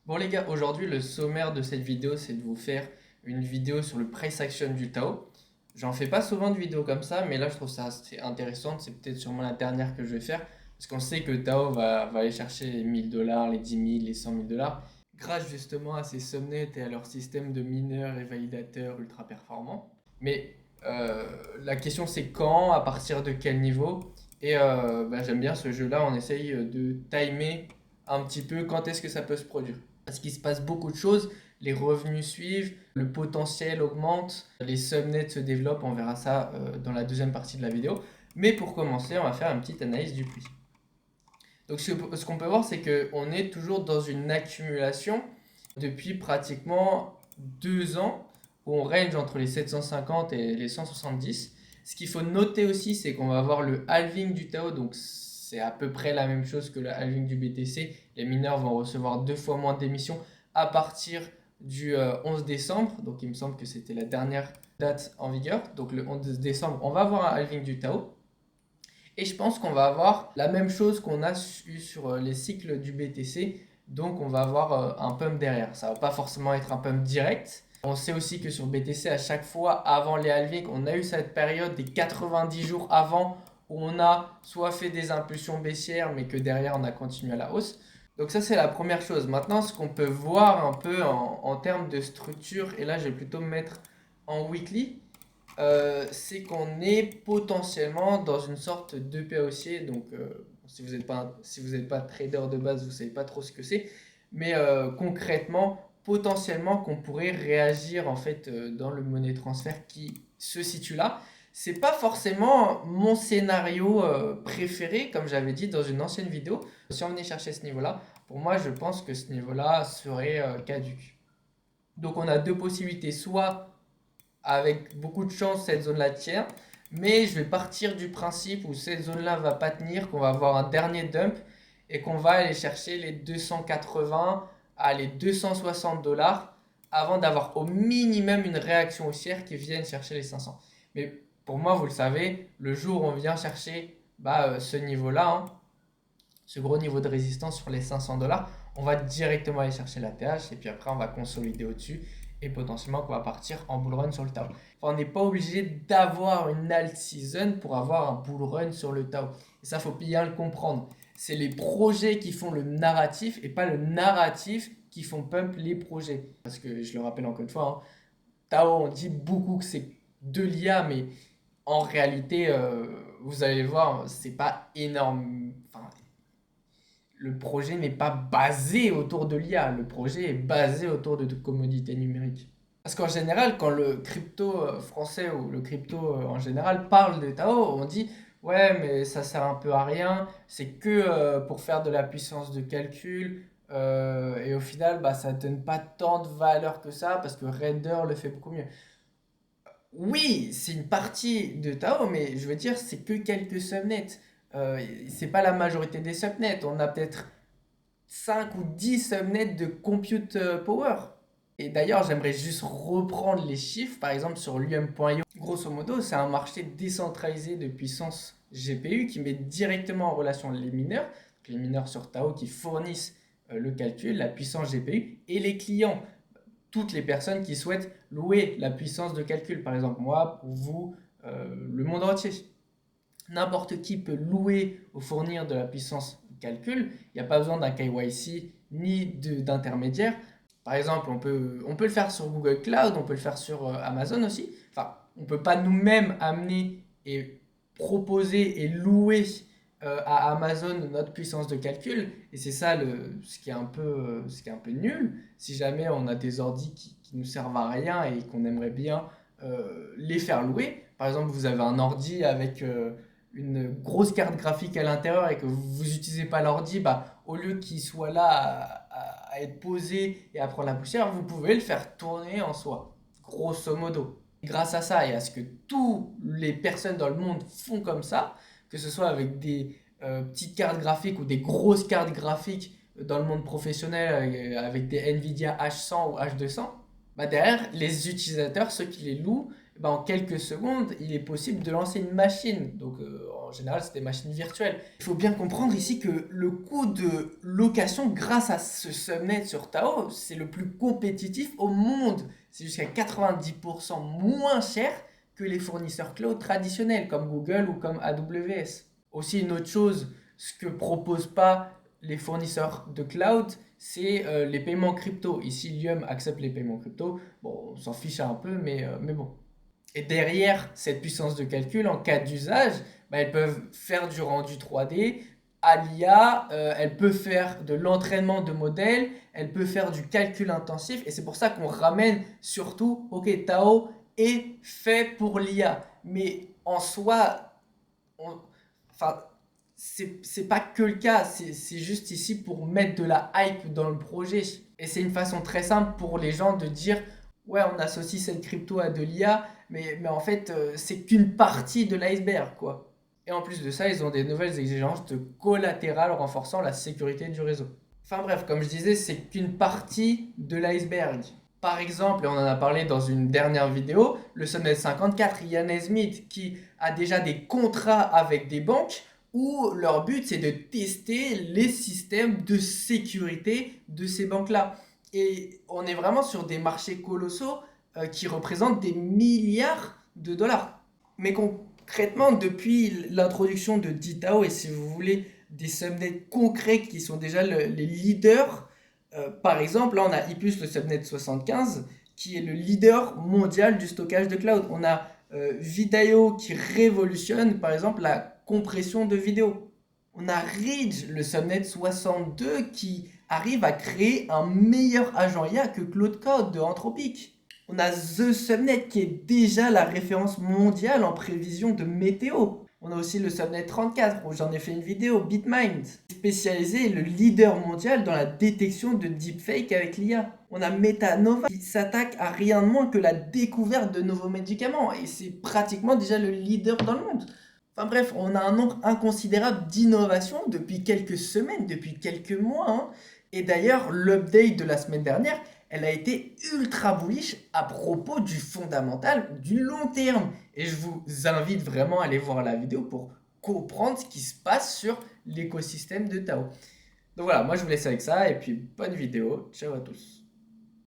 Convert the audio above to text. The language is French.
Bon les gars, aujourd'hui le sommaire de cette vidéo c'est de vous faire une vidéo sur le price action du Tao. J'en fais pas souvent de vidéos comme ça, mais là je trouve ça assez intéressant. C'est peut-être sûrement la dernière que je vais faire. Parce qu'on sait que Tao va aller chercher les 1000 dollars, les 10 000, les 100 000 dollars. Grâce justement à ces subnets et à leur système de mineurs et validateurs ultra performants. Mais la question c'est quand, à partir de quel niveau. Et j'aime bien ce jeu-là, on essaye de timer un petit peu quand est-ce que ça peut se produire. Parce qu'il se passe beaucoup de choses, les revenus suivent, le potentiel augmente, les subnets se développent, on verra ça dans la deuxième partie de la vidéo. Mais pour commencer, on va faire une petite analyse du prix. Donc ce qu'on peut voir, c'est qu'on est toujours dans une accumulation depuis pratiquement 2 ans, où on range entre les 750 et les 170. Ce qu'il faut noter aussi, c'est qu'on va avoir le halving du Tao, donc c'est à peu près la même chose que le halving du BTC. Les mineurs vont recevoir 2 fois moins d'émissions à partir du 11 décembre, donc il me semble que c'était la dernière date en vigueur. Donc le 11 décembre, on va avoir un halving du Tao. Et je pense qu'on va avoir la même chose qu'on a eu sur les cycles du BTC. Donc on va avoir un pump derrière. Ça va pas forcément être un pump direct. On sait aussi que sur BTC, à chaque fois avant les halvings, on a eu cette période des 90 jours avant où on a soit fait des impulsions baissières, mais que derrière on a continué à la hausse. Donc ça c'est la première chose. Maintenant, ce qu'on peut voir un peu en termes de structure, et là je vais plutôt me mettre en weekly, c'est qu'on est potentiellement dans une sorte d'EPA haussier. Donc, si vous n'êtes pas trader de base, vous ne savez pas trop ce que c'est. Mais concrètement, potentiellement qu'on pourrait réagir en fait dans le money transfert qui se situe là. C'est pas forcément mon scénario préféré, comme j'avais dit dans une ancienne vidéo. Si on venait chercher ce niveau-là, pour moi, je pense que ce niveau-là serait caduque. Donc, on a deux possibilités. Soit avec beaucoup de chance, cette zone-là tient. Mais je vais partir du principe où cette zone-là va pas tenir, qu'on va avoir un dernier dump et qu'on va aller chercher les 280 à les 260 dollars avant d'avoir au minimum une réaction haussière qui vienne chercher les 500. Mais pour moi, vous le savez, le jour où on vient chercher ce niveau-là, hein, ce gros niveau de résistance sur les 500 dollars, on va directement aller chercher la TH et puis après on va consolider au-dessus et potentiellement qu'on va partir en bull run sur le Tao. Enfin, on n'est pas obligé d'avoir une alt season pour avoir un bull run sur le Tao. Et ça, faut bien le comprendre. C'est les projets qui font le narratif et pas le narratif qui font pump les projets. Parce que je le rappelle encore une fois, hein, Tao, on dit beaucoup que c'est de l'IA, mais en réalité, vous allez voir, c'est pas énorme. Enfin, le projet n'est pas basé autour de l'IA, le projet est basé autour de commodités numériques. Parce qu'en général, quand le crypto français ou le crypto en général parle de Tao, on dit ouais, mais ça sert un peu à rien, c'est que pour faire de la puissance de calcul, et au final, ça ne donne pas tant de valeur que ça parce que Render le fait beaucoup mieux. Oui, c'est une partie de Tao, mais je veux dire, c'est que quelques subnets. C'est pas la majorité des subnets. On a peut-être 5 ou 10 subnets de compute power. Et d'ailleurs, j'aimerais juste reprendre les chiffres, par exemple sur l'UM.io. Grosso modo, c'est un marché décentralisé de puissance GPU qui met directement en relation les mineurs sur Tao qui fournissent le calcul, la puissance GPU, et les clients, toutes les personnes qui souhaitent louer la puissance de calcul. Par exemple, moi, pour vous, le monde entier. N'importe qui peut louer ou fournir de la puissance de calcul. Il n'y a pas besoin d'un KYC ni d'intermédiaire. Par exemple, on peut le faire sur Google Cloud, on peut le faire sur Amazon aussi. Enfin, on ne peut pas nous-mêmes amener et proposer et louer à Amazon notre puissance de calcul. Et c'est ça ce qui est un peu nul. Si jamais on a des ordis qui nous servent à rien et qu'on aimerait bien les faire louer. Par exemple, vous avez un ordi avec une grosse carte graphique à l'intérieur et que vous n'utilisez pas l'ordi, au lieu qu'il soit là à être posé et à prendre la poussière, vous pouvez le faire tourner en soi, grosso modo. Grâce à ça et à ce que toutes les personnes dans le monde font comme ça, que ce soit avec des petites cartes graphiques ou des grosses cartes graphiques dans le monde professionnel avec des Nvidia H100 ou H200, derrière, les utilisateurs, ceux qui les louent, en quelques secondes, il est possible de lancer une machine. Donc, général, c'est des machines virtuelles. Il faut bien comprendre ici que le coût de location grâce à ce subnet sur Tao, c'est le plus compétitif au monde. C'est jusqu'à 90% moins cher que les fournisseurs cloud traditionnels comme Google ou comme AWS. Aussi, une autre chose, ce que proposent pas les fournisseurs de cloud, c'est les paiements crypto. Ici, Lium accepte les paiements crypto. Bon, on s'en fiche un peu, mais bon. Et derrière cette puissance de calcul, en cas d'usage, bah, elles peuvent faire du rendu 3D à l'IA, elles peuvent faire de l'entraînement de modèles, elles peuvent faire du calcul intensif. Et c'est pour ça qu'on ramène surtout, ok, Tao est fait pour l'IA. Mais en soi, on- enfin, c'est pas que le cas, c'est juste ici pour mettre de la hype dans le projet. Et c'est une façon très simple pour les gens de dire, ouais, on associe cette crypto à de l'IA, mais en fait, c'est qu'une partie de l'iceberg, quoi. Et en plus de ça, ils ont des nouvelles exigences de collatéral renforçant la sécurité du réseau. Enfin bref, comme je disais, c'est qu'une partie de l'iceberg. Par exemple, et on en a parlé dans une dernière vidéo, le Sonnet 54, Yann Smith, qui a déjà des contrats avec des banques où leur but c'est de tester les systèmes de sécurité de ces banques-là. Et on est vraiment sur des marchés colossaux qui représentent des milliards de dollars. Mais concrètement, depuis l'introduction de DTAO, et si vous voulez des subnets concrets qui sont déjà les leaders, par exemple, là on a Ipus, le subnet 75, qui est le leader mondial du stockage de cloud. On a Vidaio qui révolutionne par exemple la compression de vidéos. On a Ridge, le subnet 62, qui arrive à créer un meilleur agent IA que Claude Code de Anthropic. On a The Subnet qui est déjà la référence mondiale en prévision de météo. On a aussi le Subnet 34 où j'en ai fait une vidéo, BitMind, spécialisé et le leader mondial dans la détection de deepfake avec l'IA. On a Metanova qui s'attaque à rien de moins que la découverte de nouveaux médicaments et c'est pratiquement déjà le leader dans le monde. Enfin bref, on a un nombre inconsidérable d'innovations depuis quelques semaines, depuis quelques mois, hein. Et d'ailleurs, l'update de la semaine dernière, elle a été ultra bullish à propos du fondamental du long terme. Et je vous invite vraiment à aller voir la vidéo pour comprendre ce qui se passe sur l'écosystème de Tao. Donc voilà, moi je vous laisse avec ça et puis bonne vidéo. Ciao à tous.